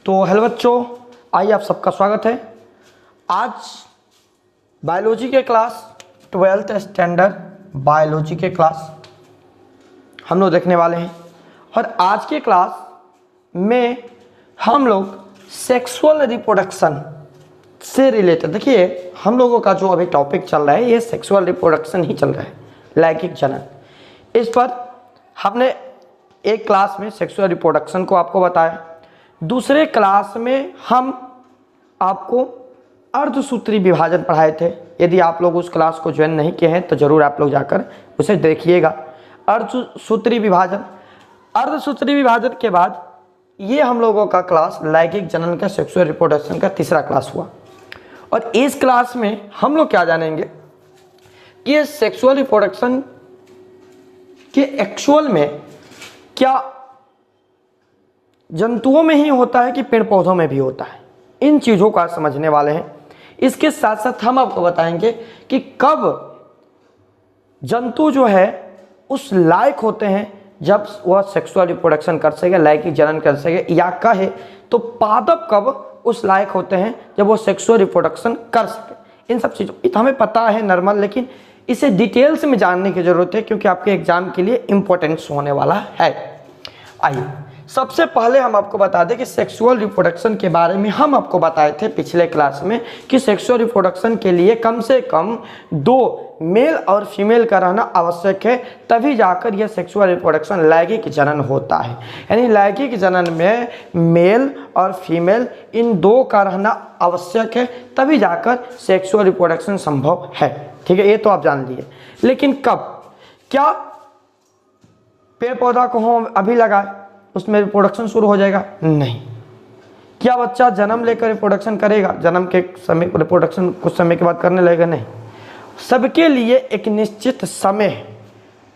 तो हेलो बच्चों, आइए आप सबका स्वागत है। आज बायोलॉजी के क्लास 12th स्टैंडर्ड बायोलॉजी के क्लास हम लोग देखने वाले हैं। और आज के क्लास में हम लोग सेक्सुअल रिप्रोडक्शन से रिलेटेड, देखिए हम लोगों का जो अभी टॉपिक चल रहा है ये सेक्सुअल रिप्रोडक्शन ही चल रहा है, लैंगिक जनन। इस पर हमने एक क्लास में सेक्सुअल रिप्रोडक्शन को आपको बताया, दूसरे क्लास में हम आपको अर्धसूत्री विभाजन पढ़ाए थे। यदि आप लोग उस क्लास को ज्वाइन नहीं किए हैं तो ज़रूर आप लोग जाकर उसे देखिएगा। अर्धसूत्री विभाजन, अर्धसूत्री विभाजन के बाद ये हम लोगों का क्लास लैंगिक जनन का सेक्सुअल रिप्रोडक्शन का तीसरा क्लास हुआ। और इस क्लास में हम लोग क्या जानेंगे कि ये सेक्सुअल रिप्रोडक्शन के एक्चुअल में क्या जंतुओं में ही होता है कि पेड़ पौधों में भी होता है, इन चीज़ों को समझने वाले हैं। इसके साथ साथ हम आपको बताएंगे कि कब जंतु जो है उस लायक होते हैं जब वह सेक्सुअल रिप्रोडक्शन कर सके, लैंगिक जनन कर सके, या कहे तो पादप कब उस लायक होते हैं जब वो सेक्सुअल रिप्रोडक्शन कर सके। इन सब चीज़ों तो हमें पता है नॉर्मल, लेकिन इसे डिटेल्स में जानने की ज़रूरत है क्योंकि आपके एग्जाम के लिए इम्पोर्टेंस होने वाला है। आइए सबसे पहले हम आपको बता दें कि सेक्सुअल रिप्रोडक्शन के बारे में हम आपको बताए थे पिछले क्लास में कि सेक्सुअल रिप्रोडक्शन के लिए कम से कम 2 मेल और फीमेल का रहना आवश्यक है, तभी जाकर यह सेक्सुअल रिप्रोडक्शन लैंगिक जनन होता है। यानी लैंगिक जनन में मेल और फीमेल इन 2 का रहना आवश्यक है, तभी जाकर सेक्सुअल रिप्रोडक्शन संभव है। ठीक है, ये तो आप जान लिए। लेकिन कब, क्या पेड़ पौधा को हम अभी लगाए उसमें रिप्रोडक्शन शुरू हो जाएगा? नहीं। क्या बच्चा जन्म लेकर रिप्रोडक्शन करेगा? जन्म के समय रिप्रोडक्शन कुछ समय के बाद करने लगेगा? नहीं। सबके लिए एक निश्चित समय है,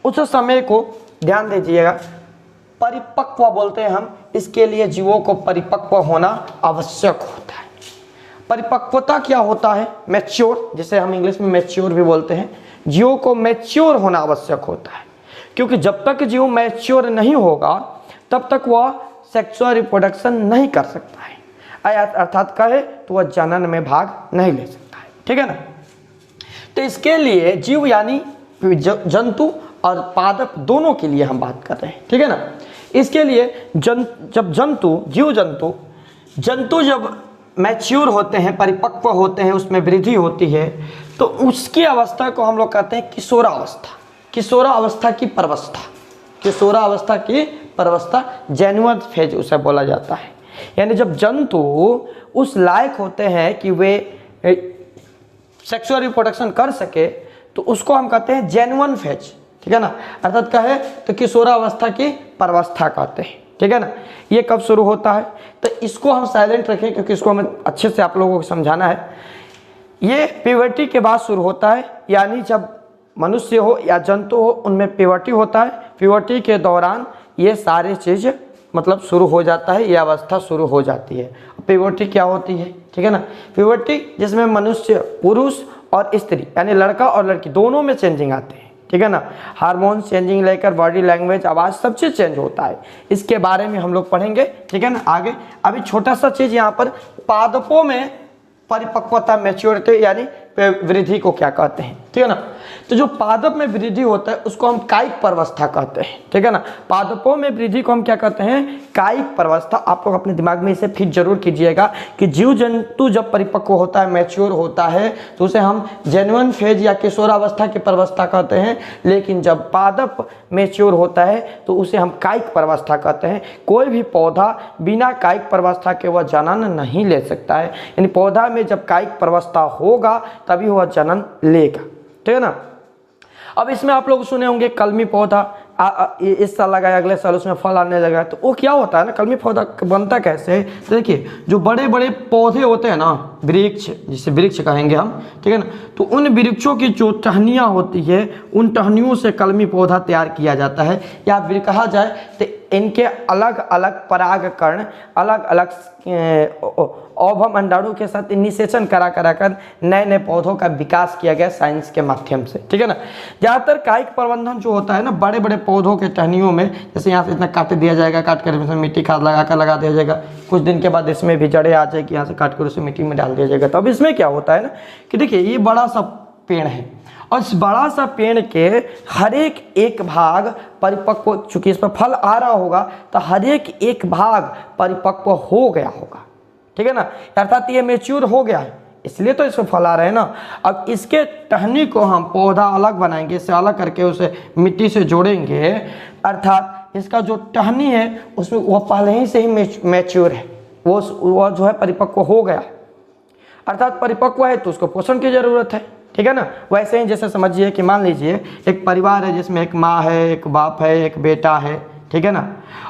उस समय को ध्यान दीजिएगा, परिपक्व बोलते हैं हम। इसके लिए जीवों को परिपक्व होना आवश्यक होता है। परिपक्वता क्या होता है? मैच्योर, जिसे हम इंग्लिश में मैच्योर भी बोलते हैं। जीवों को मैच्योर होना आवश्यक होता है, क्योंकि जब तक जीव मैच्योर नहीं होगा तब तक वह सेक्सुअल रिप्रोडक्शन नहीं कर सकता है, अर्थात कहे तो वह जनन में भाग नहीं ले सकता है। ठीक है ना। तो इसके लिए जीव यानी जंतु और पादप दोनों के लिए हम बात कर रहे हैं। ठीक है ना। इसके लिए जब जंतु जब मैच्योर होते हैं, परिपक्व होते हैं, उसमें वृद्धि होती है, तो उसकी अवस्था को हम लोग कहते हैं किशोरावस्था। किशोरावस्था की प्रवस्था, किशोरावस्था की प्रवस्था, जेन्युइन फेज उसे बोला जाता है। यानी जब जंतु उस लायक होते हैं कि वे सेक्सुअल रिप्रोडक्शन कर सके तो उसको हम कहते हैं जेन्युइन फेज। ठीक है ना। अर्थात कहे तो किशोरावस्था की प्रवस्था कहते हैं। ठीक है ना। ये कब शुरू होता है? तो इसको हम साइलेंट रखें क्योंकि इसको हमें अच्छे से आप लोगों को समझाना है। ये प्यूबर्टी के बाद शुरू होता है, यानी जब मनुष्य हो या जंतु हो उनमें प्यूबर्टी होता है। प्यूबर्टी के दौरान ये सारी चीज़ मतलब शुरू हो जाता है, ये अवस्था शुरू हो जाती है। प्यूबर्टी क्या होती है? ठीक है ना। प्यूबर्टी जिसमें मनुष्य, पुरुष और स्त्री यानी लड़का और लड़की दोनों में चेंजिंग आते हैं। ठीक है ना। हार्मोन चेंजिंग लेकर बॉडी लैंग्वेज, आवाज़, सब चीज़ चेंज होता है। इसके बारे में हम लोग पढ़ेंगे। ठीक है ना। आगे अभी छोटा सा चीज़ यहाँ पर, पादपों में परिपक्वता, मैच्योरिटी यानी वृद्धि को क्या कहते हैं? ठीक है ना। तो जो पादप में वृद्धि होता है उसको हम कायिक प्रवस्था कहते हैं। ठीक है ना। पादपों में वृद्धि को हम क्या कहते हैं? कायिक प्रवस्था। आप लोग अपने दिमाग में इसे फिट जरूर कीजिएगा कि जीव जंतु जब परिपक्व होता है, मैच्योर होता है, तो उसे हम जेन्युइन फेज या किशोरावस्था की प्रवस्था कहते हैं। लेकिन जब पादप मैच्योर होता है तो उसे हम कायिक प्रवस्था कहते हैं। कोई भी पौधा बिना कायिक प्रवस्था के वह जनन नहीं ले सकता है। यानी पौधा में जब कायिक प्रवस्था होगा तभी वह जनन लेगा। ठीक है ना। अब इसमें आप लोग सुने होंगे कलमी पौधा इस साल लगाया, अगले साल उसमें फल आने लगा। तो वो क्या होता है ना, कलमी पौधा बनता कैसे है? तो देखिए, जो बड़े बड़े पौधे होते हैं ना, वृक्ष, जिसे वृक्ष कहेंगे हम, ठीक है ना, तो उन वृक्षों की जो टहनियाँ होती है, उन टहनियों से कलमी पौधा तैयार किया जाता है। या फिर कहा जाए तो इनके अलग अलग परागकण, अलग अलग ओवम अंडाणु के साथ निषेचन करा कर नए नए पौधों का विकास किया गया साइंस के माध्यम से, ठीक है ना। ज़्यादातर कायिक प्रबंधन जो होता है ना, बड़े बड़े पौधों के टहनियों में, जैसे यहाँ से इतना काट दिया जाएगा, काट कर इसमें मिट्टी खाद लगा दिया जाएगा, कुछ दिन के बाद इसमें भी जड़ें आ जाएगी, यहाँ से काट कर उसे मिट्टी में डाल दिया जाएगा। तो अब इसमें क्या होता है ना कि देखिए ये बड़ा सा पेड़ है और इस बड़ा सा पेड़ के हर एक भाग परिपक्व, चूंकि इस पर फल आ रहा होगा तो हर एक भाग परिपक्व हो गया होगा, ठीक है ना, अर्थात ये मैच्योर हो गया है, इसलिए तो इसमें फल आ रहे हैं ना। अब इसके टहनी को हम पौधा अलग बनाएंगे, इससे अलग करके उसे मिट्टी से जोड़ेंगे, अर्थात इसका जो टहनी है उसमें वो पहले ही से ही मैच्योर है, वो जो है परिपक्व हो गया, अर्थात परिपक्व है तो उसको पोषण की जरूरत है, ठीक है ना। वैसे ही जैसे समझिए कि मान लीजिए एक परिवार है जिसमें एक माँ है, एक बाप है, एक बेटा है, ठीक है ना,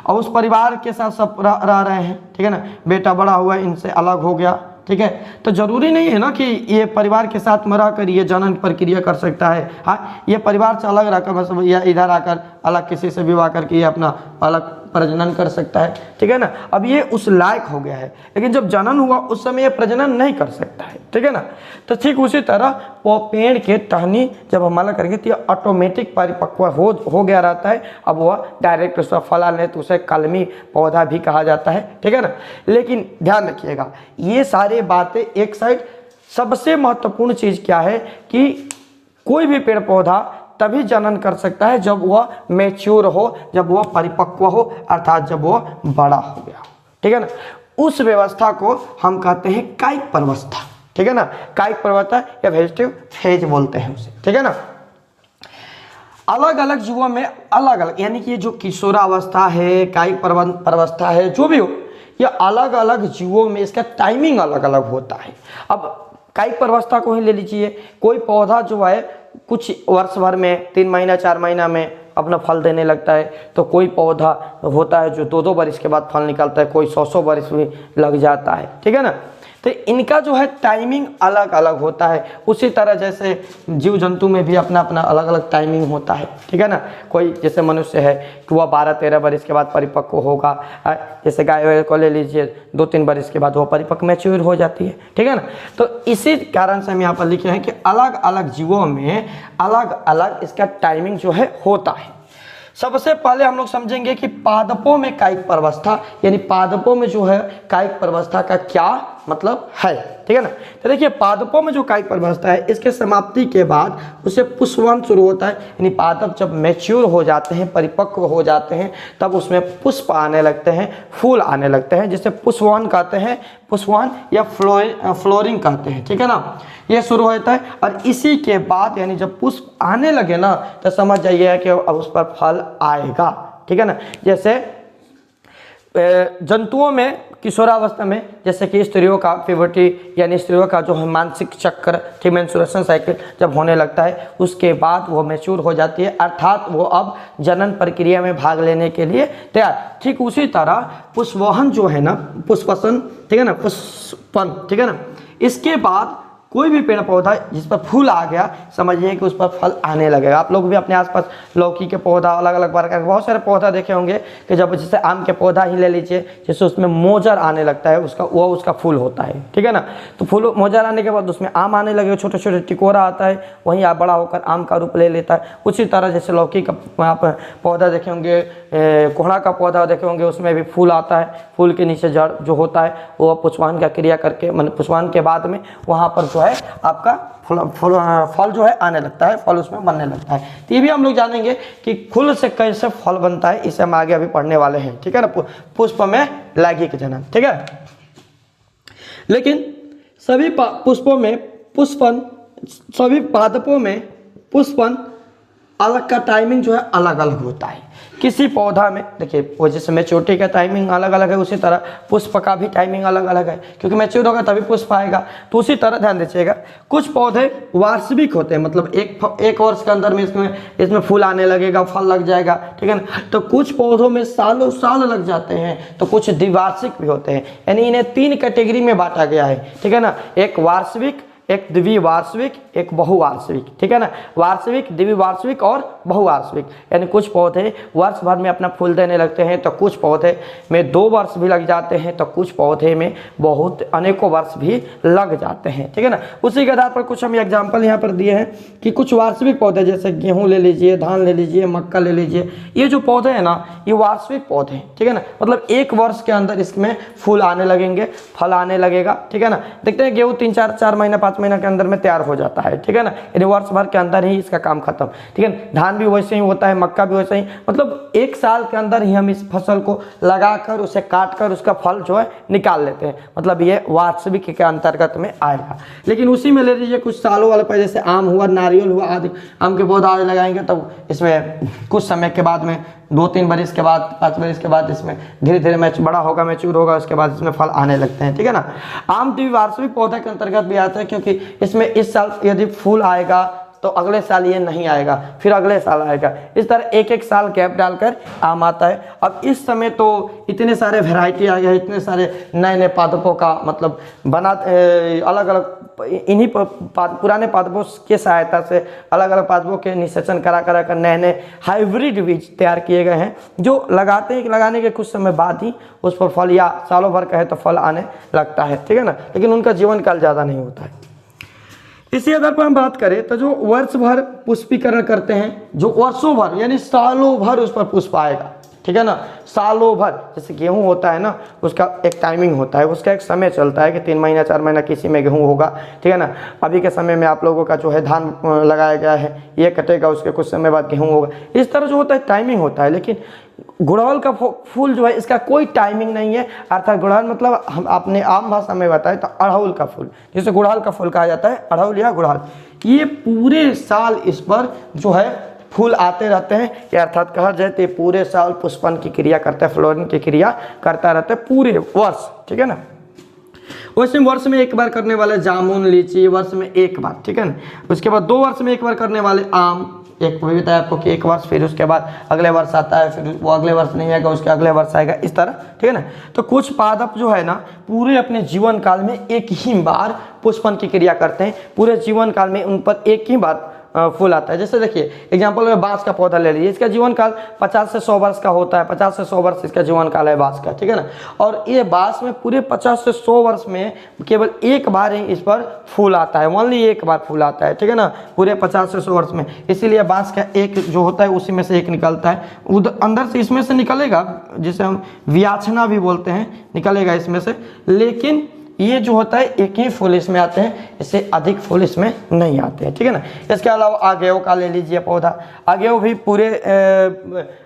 और उस परिवार के साथ सब रह रहे हैं, ठीक है ना। बेटा बड़ा हुआ, इनसे अलग हो गया, ठीक है, तो जरूरी नहीं है ना कि ये परिवार के साथ में रहकर ये जनन प्रक्रिया कर सकता है। हाँ, ये परिवार से अलग रहकर बस या इधर आकर अलग किसी से विवाह करके ये अपना अलग प्रजनन कर सकता है, ठीक है ना। अब ये उस लायक हो गया है, लेकिन जब जनन हुआ उस समय ये प्रजनन नहीं कर सकता है, ठीक है ना। तो ठीक उसी तरह वो पेड़ के टहनी जब हम अलग करेंगे तो ये ऑटोमेटिक परिपक्व हो गया रहता है। अब वह डायरेक्ट उसका फल आने तो उसे कलमी पौधा भी कहा जाता है, ठीक है ना। लेकिन ध्यान रखिएगा ये सारी बातें एक साइड, सबसे महत्वपूर्ण चीज़ क्या है कि कोई भी पेड़ पौधा तभी जनन कर सकता है जब वह मैच्योर हो, जब वह परिपक्व हो, अर्थात जब वह बड़ा हो गया, ठीक है ना। उस व्यवस्था को हम कहते हैं कायिक प्रवस्था, ठीक है ना। कायिक प्रवस्था या वेजिटेटिव फेज बोलते हैं उसे, ठीक है ना। अलग अलग जीवों में अलग अलग, यानी कि ये जो किशोरावस्था है, कायिक प्रवस्था है, जो भी हो, ये अलग अलग जीवों में इसका टाइमिंग अलग अलग होता है। अब कायिक प्रवस्था को ही ले लीजिए, कोई पौधा जो है कुछ वर्ष भर में 3 महीना 4 महीना में अपना फल देने लगता है, तो कोई पौधा होता है जो 2-2 वर्ष के बाद फल निकलता है, कोई 100 वर्ष भी लग जाता है, ठीक है ना। तो इनका जो है टाइमिंग अलग अलग होता है। उसी तरह जैसे जीव जंतु में भी अपना अपना अलग अलग टाइमिंग होता है, ठीक है ना। कोई जैसे मनुष्य है कि वह 12-13 वर्ष के बाद परिपक्व होगा, जैसे गाय को ले लीजिए 2-3 वर्ष के बाद वो परिपक्व मैच्योर हो जाती है, ठीक है ना। तो इसी कारण से हम यहाँ पर लिखे हैं कि अलग अलग जीवों में अलग अलग इसका टाइमिंग जो है होता है। सबसे पहले हम लोग समझेंगे कि पादपों में कायिक प्रवस्था, यानी पादपों में जो है कायिक प्रवस्था का क्या मतलब है, ठीक है ना। तो देखिए पादपों में जो कायिक प्रवस्था है, इसके समाप्ति के बाद उसे पुष्पवन शुरू होता है, यानी पादप जब मैच्योर हो जाते हैं, परिपक्व हो जाते हैं, तब उसमें पुष्प आने लगते हैं, फूल आने लगते हैं, जिसे पुष्पवन कहते हैं, पुष्पवन या फ्लोरिंग कहते हैं, ठीक है ना। ये शुरू होता है और इसी के बाद यानी जब पुष्प आने लगे ना तो समझ जाइए कि अब उस पर फल आएगा, ठीक है ना। जैसे जंतुओं में किशोरावस्था में जैसे कि स्त्रियों का प्यूबर्टी यानी स्त्रियों का जो है मानसिक चक्र, ठीक मेंस्ट्रुएशन साइकिल जब होने लगता है, उसके बाद वो मैच्योर हो जाती है, अर्थात वो अब जनन प्रक्रिया में भाग लेने के लिए तैयार। ठीक उसी तरह पुष्पवहन जो है ना, पुष्पसन, ठीक है ना, पुष्पन, ठीक है ना, इसके बाद कोई भी पेड़ पौधा जिस पर फूल आ गया समझिए कि उस पर फल आने लगेगा। आप लोग भी अपने आसपास लौकी के पौधा, अलग अलग प्रकार के बहुत सारे पौधा देखे होंगे कि जब जैसे आम के पौधा ही ले लीजिए, जैसे उसमें मोजर आने लगता है, उसका फूल होता है, ठीक है ना। तो फूल मोजर आने के बाद उसमें आम आने लगे, छोटे छोटे टिकोरा आता है, वहीं आप बड़ा होकर आम का रूप ले लेता है। उसी तरह जैसे लौकी का आप पौधा देखे होंगे, कोहड़ा का पौधा देखे होंगे, उसमें भी फूल आता है, फूल के नीचे जड़ जो होता है वो पुष्पवान का क्रिया करके, मतलब पुष्पवान के बाद में वहाँ पर जो है आपका फल जो है आने लगता है, फल उसमें बनने लगता है। तो ये भी हम लोग जानेंगे कि फूल से कैसे फल बनता है, इसे हम आगे अभी पढ़ने वाले हैं, ठीक है ना। पुष्प में लैंगिक जनन, ठीक है। लेकिन सभी पुष्पों में पुष्पन, सभी पादपों में पुष्पन अलग का टाइमिंग जो है अलग अलग होता है। किसी पौधा में देखिए वो जैसे मैच्योरिटी का टाइमिंग अलग अलग है, उसी तरह पुष्प का भी टाइमिंग अलग अलग है, क्योंकि मैच्योर होगा तभी पुष्प आएगा। तो उसी तरह ध्यान दीजिएगा, कुछ पौधे वार्षिक होते हैं, मतलब एक वर्ष के अंदर में इसमें फूल आने लगेगा, फल लग जाएगा, ठीक है ना। तो कुछ पौधों में सालों साल लग जाते हैं, तो कुछ द्विवार्षिक भी होते हैं, यानी इन्हें 3 कैटेगरी में बांटा गया है, ठीक है ना। एक वार्षिक, एक द्विवार्षिक, एक बहुवार्षिक, ठीक है ना। वार्षिक, द्विवार्षिक और बहुवार्षिक, यानी कुछ पौधे वर्ष भर में अपना फूल देने लगते हैं, तो कुछ पौधे में 2 वर्ष भी लग जाते हैं, तो कुछ पौधे में बहुत अनेकों वर्ष भी लग जाते हैं, ठीक है ना। उसी के आधार पर कुछ हम एग्जाम्पल यहाँ पर दिए हैं कि कुछ वार्षिक पौधे जैसे गेहूँ ले लीजिए, धान ले लीजिए, मक्का ले लीजिए, ये जो पौधे हैं ना ये वार्षिक पौधे हैं, ठीक है ना। मतलब 1 वर्ष के अंदर इसमें फूल आने लगेंगे, फल आने लगेगा, ठीक है ना। देखते हैं गेहूँ 3-4 महीना 5 महीना के अंदर में तैयार हो जाता है, ठीक है ना, यानी वर्ष भर के अंदर ही इसका काम खत्म, ठीक है ना। धान भी वैसे ही होता है, मक्का भी वैसे ही, मतलब 1 साल के अंदर ही हम इस फसल को लगाकर उसे काटकर उसका फल जो है निकाल लेते हैं, मतलब ये वार्षिक के अंतर्गत में आएगा। लेकिन उसी में ले लीजिए कुछ सालों वाले पौधे जैसे आम हुआ, नारियल हुआ आदि, आम के पौधा आदि लगाएंगे तब इसमें कुछ समय के बाद में 2-3 बरस के बाद 5 बरस के बाद इसमें धीरे धीरे बड़ा होगा, मैच्योर होगा, उसके बाद इसमें फल आने लगते हैं, ठीक है ना। आम द्विवार्षिक पौधे के अंतर्गत भी आता है, क्योंकि इसमें इस साल यदि फूल आएगा तो अगले साल ये नहीं आएगा, फिर अगले साल आएगा, इस तरह 1-1 साल गैप डालकर आम आता है। अब इस समय तो इतने सारे वैरायटी आ गए, इतने सारे नए नए पादपों का मतलब अलग अलग इन्हीं पुराने पादपों के सहायता से अलग अलग पादपों के निषेचन करा कर नए नए हाइब्रिड बीज तैयार किए गए हैं, जो लगाने के कुछ समय बाद ही उस पर फल या सालों भर कहे तो फल आने लगता है, ठीक है ना, लेकिन उनका जीवन काल ज़्यादा नहीं होता है। इसी आधार पर हम बात करें तो जो वर्ष भर पुष्पीकरण करते हैं, जो वर्षों भर यानी सालों भर उस पर पुष्प आएगा, ठीक है ना, सालों भर। जैसे गेहूं होता है ना, उसका एक टाइमिंग होता है, उसका एक समय चलता है कि 3 महीना 4 महीना किसी में गेहूं होगा, ठीक है ना। अभी के समय में आप लोगों का जो है धान लगाया गया है, ये कटेगा, उसके कुछ समय बाद गेहूं होगा, इस तरह जो होता है टाइमिंग होता है। लेकिन गुड़हल का फूल जो है इसका कोई टाइमिंग नहीं है, अर्थात गुड़हल मतलब हम अपने आम भाषा में बताएं तो अड़हुल का फूल, जिसे गुड़हल का फूल कहा जाता है, अड़हुल या गुड़हल, ये पूरे साल इस पर जो है फूल आते रहते हैं, या अर्थात कहा जाए तो पूरे साल पुष्पन की क्रिया करता है, फ्लोरिंग की क्रिया करता रहता है पूरे वर्ष, ठीक है ना। वैसे वर्ष में 1 बार करने वाले जामुन, लीची वर्ष में 1 बार, ठीक है ना। उसके बाद 2 वर्ष में 1 बार करने वाले आम, एक भी बताया आपको कि 1 वर्ष, फिर उसके बाद अगले वर्ष आता है, फिर वो अगले वर्ष नहीं आएगा, उसके अगले वर्ष आएगा, इस तरह, ठीक है ना। तो कुछ पादप जो है ना पूरे अपने जीवन काल में 1 ही बार पुष्पन की क्रिया करते हैं, पूरे जीवन काल में उन पर 1 ही बार फूल आता है। जैसे देखिए एग्जाम्पल में बांस का पौधा ले लीजिए, इसका जीवन काल 50 से 100 वर्ष का होता है, 50 से 100 वर्ष इसका जीवन काल है बांस का, ठीक है ना। और ये बांस में पूरे 50 से 100 वर्ष में केवल 1 बार ही इस पर फूल आता है, ओनली 1 बार फूल आता है, ठीक है ना, पूरे 50 से 100 वर्ष में। इसीलिए बांस का एक जो होता है उसी में से 1 निकलता है, उधर अंदर से इसमें से निकलेगा, जिसे हम व्याचना भी बोलते हैं, निकलेगा इसमें से। लेकिन ये जो होता है 1 ही फूल इसमें आते हैं, इससे अधिक फूल इसमें नहीं आते हैं, ठीक है ना। इसके अलावा आगेव का ले लीजिए पौधा, आगेव भी पूरे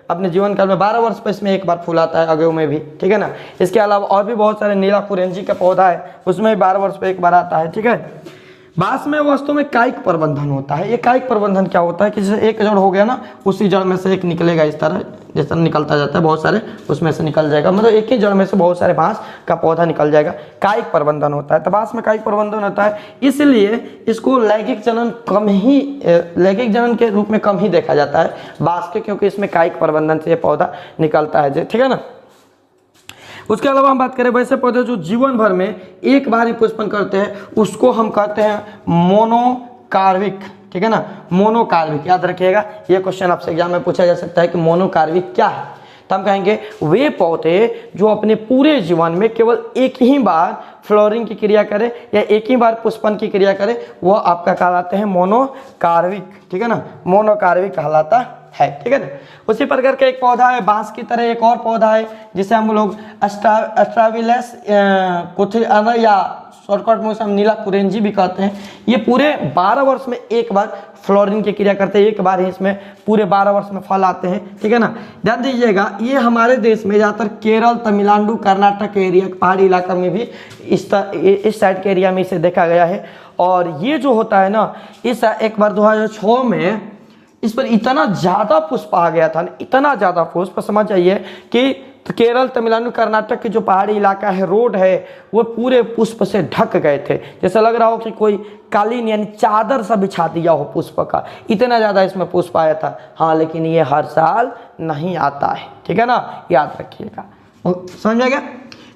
अपने जीवन काल में 12 वर्ष पर इसमें 1 बार फूल आता है, आगेव में भी, ठीक है ना। इसके अलावा और भी बहुत सारे नीला कुरेंजी का पौधा है, उसमें भी 12 वर्ष पर 1 बार आता है, ठीक है। बांस में वास्तव में कायिक प्रबंधन होता है। ये कायिक प्रबंधन क्या होता है कि जैसे 1 जड़ हो गया ना, उसी जड़ में से 1 निकलेगा, इस तरह जिस तरह निकलता जाता है बहुत सारे उसमें से निकल जाएगा, मतलब 1 ही जड़ में से बहुत सारे बांस का पौधा निकल जाएगा, कायिक प्रबंधन होता है। तो बांस में कायिक प्रबंधन होता है, इसलिए इसको लैंगिक जनन के रूप में कम ही देखा जाता है बांस के, क्योंकि इसमें कायिक प्रबंधन से ये पौधा निकलता है, ठीक है ना। उसके अलावा हम बात करें वैसे पौधे जो जीवन भर में 1 बार ही पुष्पन करते हैं, उसको हम कहते हैं मोनोकार्विक, ठीक है ना, मोनोकार्विक। याद रखिएगा, ये क्वेश्चन आपसे एग्जाम में पूछा जा सकता है कि मोनोकार्विक क्या है। तो हम कहेंगे वे पौधे जो अपने पूरे जीवन में केवल 1 ही बार फ्लोरिंग की क्रिया करे या 1 ही बार पुष्पन की क्रिया करे, वो आपका कहलाते हैं मोनोकार्विक, ठीक है ना, मोनोकार्विक कहलाता है, ठीक है ना। उसी प्रकार का एक पौधा है बांस की तरह, एक और पौधा है जिसे हम लोग एस्ट्राविलस कुथियाना या शॉर्टकट में उसे हम नीला कुरेंजी भी कहते हैं। ये पूरे 12 वर्ष में 1 बार फ्लोरिंग की क्रिया करते हैं, 1 बार ही इसमें पूरे 12 वर्ष में फल आते हैं, ठीक है ना। ध्यान दीजिएगा, ये हमारे देश में ज़्यादातर केरल, तमिलनाडु, कर्नाटक एरिया, पहाड़ी इलाका में भी इस साइड के एरिया में इसे देखा गया है। और ये जो होता है ना, इस एक बार 2006 में इस पर इतना ज़्यादा पुष्प आ गया था, इतना ज़्यादा पुष्प, समझ जाइए कि तो केरल, तमिलनाडु, कर्नाटक के जो पहाड़ी इलाका है, रोड है, वो पूरे पुष्प से ढक गए थे, जैसा लग रहा हो कि कोई कालीन यानी चादर सा बिछा दिया हो पुष्प का, इतना ज़्यादा इसमें पुष्प आया था। हाँ, लेकिन ये हर साल नहीं आता है, ठीक है ना, याद रखिएगा, समझ आ गया।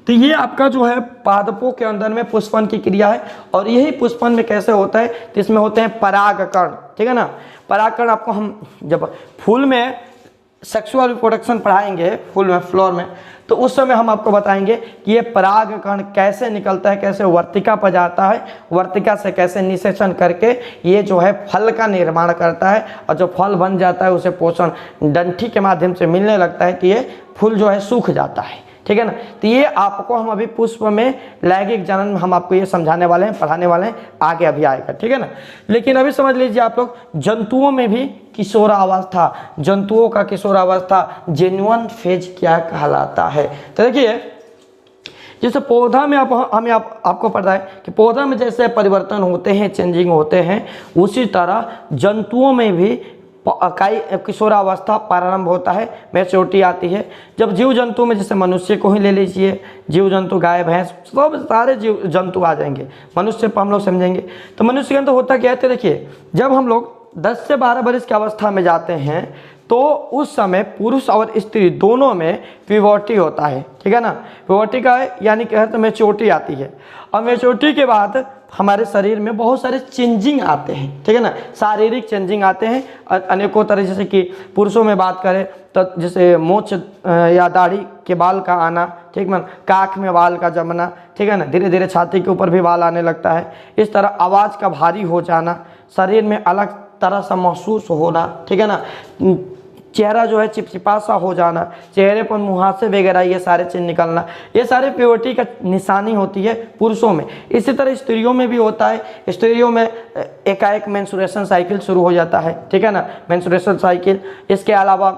तो ये आपका जो है पादपों के अंदर में पुष्पन की क्रिया है। और यही पुष्पन में कैसे होता है, तो इसमें होते हैं परागकण, ठीक है ना। परागकण आपको हम जब फूल में सेक्सुअल रिप्रोडक्शन पढ़ाएंगे, फूल में, फ्लोर में, तो उस समय हम आपको बताएंगे कि ये परागकण कैसे निकलता है, कैसे वर्तिका पर जाता है, वर्तिका से कैसे निषेचन करके ये जो है फल का निर्माण करता है, और जो फल बन जाता है उसे पोषण डंठी के माध्यम से मिलने लगता है कि ये फूल जो है सूख जाता है, ठीक है ना। तो ये आपको हम अभी पुष्प में लैंगिक जनन हम आपको ये समझाने वाले हैं, पढ़ाने वाले हैं, आगे अभी आएगा, ठीक है ना। लेकिन अभी समझ लीजिए आप लोग, जंतुओं में भी किशोरावस्था, जंतुओं का किशोरावस्था जेन्युइन फेज क्या कहलाता है। तो देखिए, जैसे पौधा में आपको पता है कि पौधा में जैसे परिवर्तन होते हैं, चेंजिंग होते हैं, उसी तरह जंतुओं में भी किशोरावस्था प्रारंभ होता है, मैच्योरिटी आती है। जब जीव जंतु में, जैसे मनुष्य को ही ले लीजिए, जीव जंतु गाय भैंस सब सारे जीव जंतु आ जाएंगे, मनुष्य पर हम लोग समझेंगे। तो मनुष्य के अंदर होता क्या है, देखिए, जब हम लोग 10 से 12 वर्ष की अवस्था में जाते हैं तो उस समय पुरुष और स्त्री दोनों में प्यूबर्टी होता है, ठीक है ना। प्यूबर्टी का यानी कहते हैं मैच्योरिटी आती है, और मैच्योरिटी के बाद हमारे शरीर में बहुत सारे चेंजिंग आते हैं, ठीक है ना, शारीरिक चेंजिंग आते हैं अनेकों तरह। जैसे कि पुरुषों में बात करें तो जैसे मोछ या दाढ़ी के बाल का आना, ठीक है, काख में बाल का जमना, ठीक है ना, धीरे धीरे छाती के ऊपर भी बाल आने लगता है। इस तरह आवाज़ का भारी हो जाना, शरीर में अलग तरह सा महसूस होना, ठीक है ना, चेहरा जो है चिपचिपा सा हो जाना, चेहरे पर मुहासे वगैरह ये सारे चीज़ निकलना, ये सारे प्यूबर्टी का निशानी होती है पुरुषों में। इसी तरह स्त्रियों में भी होता है। स्त्रियों में एकाएक मेंस्ट्रुएशन साइकिल शुरू हो जाता है, ठीक है ना, मेंस्ट्रुएशन साइकिल। इसके अलावा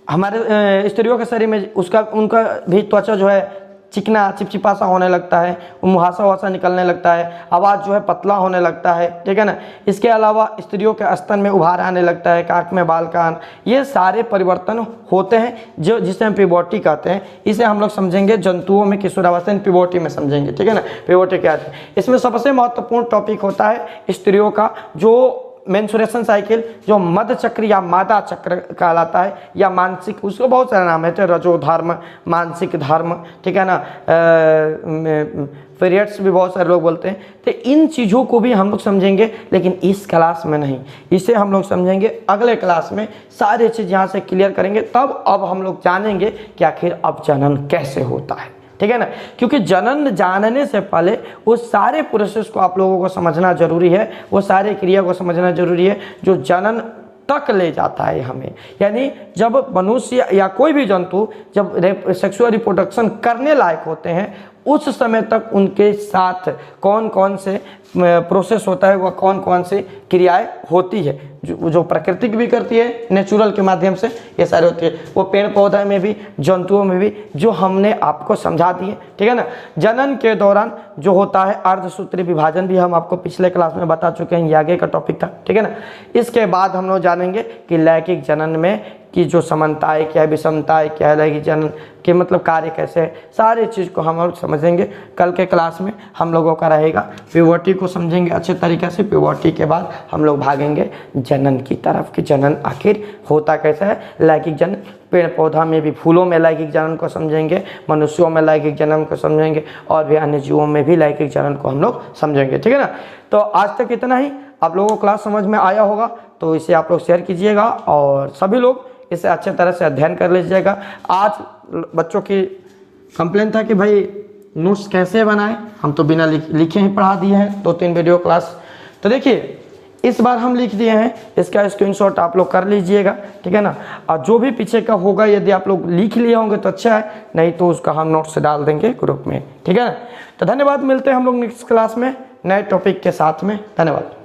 हमारे स्त्रियों के शरीर में उनका भी त्वचा जो है चिकना चिपचिपा सा होने लगता है, मुहासा वहासा निकलने लगता है, आवाज़ जो है पतला होने लगता है, ठीक है ना। इसके अलावा स्त्रियों के स्तन में उभार आने लगता है, काख में बाल का आना, ये सारे परिवर्तन होते हैं जो जिसे हम प्यूबर्टी कहते हैं। इसे हम लोग समझेंगे जंतुओं में किशोरावस्था, प्यूबर्टी में समझेंगे, ठीक है ना। प्यूबर्टी क्या है, इसमें सबसे महत्वपूर्ण टॉपिक होता है स्त्रियों का जो मेंस्ट्रुएशन साइकिल, जो मध्य चक्र या मादा चक्र कहलाता है, या मानसिक, उसको बहुत सारे नाम है, तो रजो धर्म, मानसिक धर्म, ठीक है ना, पीरियड्स भी बहुत सारे लोग बोलते हैं। तो इन चीज़ों को भी हम लोग समझेंगे, लेकिन इस क्लास में नहीं, इसे हम लोग समझेंगे अगले क्लास में। सारी चीज़ यहाँ से क्लियर करेंगे, तब अब हम लोग जानेंगे कि आखिर अब जनन कैसे होता है, ठीक है ना। क्योंकि जनन जानने से पहले वो सारे प्रोसेस को आप लोगों को समझना जरूरी है, वो सारे क्रिया को समझना जरूरी है जो जनन तक ले जाता है हमें। यानी जब मनुष्य या कोई भी जंतु जब सेक्सुअल रिप्रोडक्शन करने लायक होते हैं, उस समय तक उनके साथ कौन कौन से प्रोसेस होता है, वह कौन कौन सी क्रियाएं होती है, जो प्रकृति भी करती है नेचुरल के माध्यम से, ये सारे होती है, वो पेड़ पौधे में भी, जंतुओं में भी, जो हमने आपको समझा दिए, ठीक है ना। जनन के दौरान जो होता है अर्धसूत्री विभाजन भी हम आपको पिछले क्लास में बता चुके हैं, ये आगे का टॉपिक था, ठीक है ना। इसके बाद हम लोग जानेंगे कि लैंगिक जनन में की जो समानताएं क्या है, विषमताएं क्या है, लैंगिक जनन के मतलब कार्य कैसे है, सारी चीज़ को हम समझेंगे। कल के क्लास में हम लोगों का रहेगा प्यूबर्टी को समझेंगे अच्छे तरीके से। प्यूबर्टी के बाद हम लोग भागेंगे जनन की तरफ कि जनन आखिर होता कैसा है। लैंगिक जनन पेड़ पौधा में भी, फूलों में लैंगिक जनन को समझेंगे, मनुष्यों में लैंगिक जनन को समझेंगे, और भी अन्य जीवों में भी लैंगिक जनन को हम लोग समझेंगे, ठीक है ना। तो आज तक इतना ही। आप लोगों को क्लास समझ में आया होगा तो इसे आप लोग शेयर कीजिएगा, और सभी लोग इसे अच्छे तरह से अध्ययन कर लीजिएगा। आज बच्चों की कंप्लेन था कि भाई नोट्स कैसे बनाएं, हम तो बिना लिखे ही पढ़ा दिए हैं 2-3 वीडियो क्लास। तो देखिए इस बार हम लिख दिए हैं, इसका स्क्रीनशॉट आप लोग कर लीजिएगा, ठीक है ना। और जो भी पीछे का होगा यदि आप लोग लिख लिए होंगे तो अच्छा है, नहीं तो उसका हम नोट्स डाल देंगे ग्रुप में, ठीक है ना। तो धन्यवाद, मिलते हैं हम लोग नेक्स्ट क्लास में नए टॉपिक के साथ में। धन्यवाद।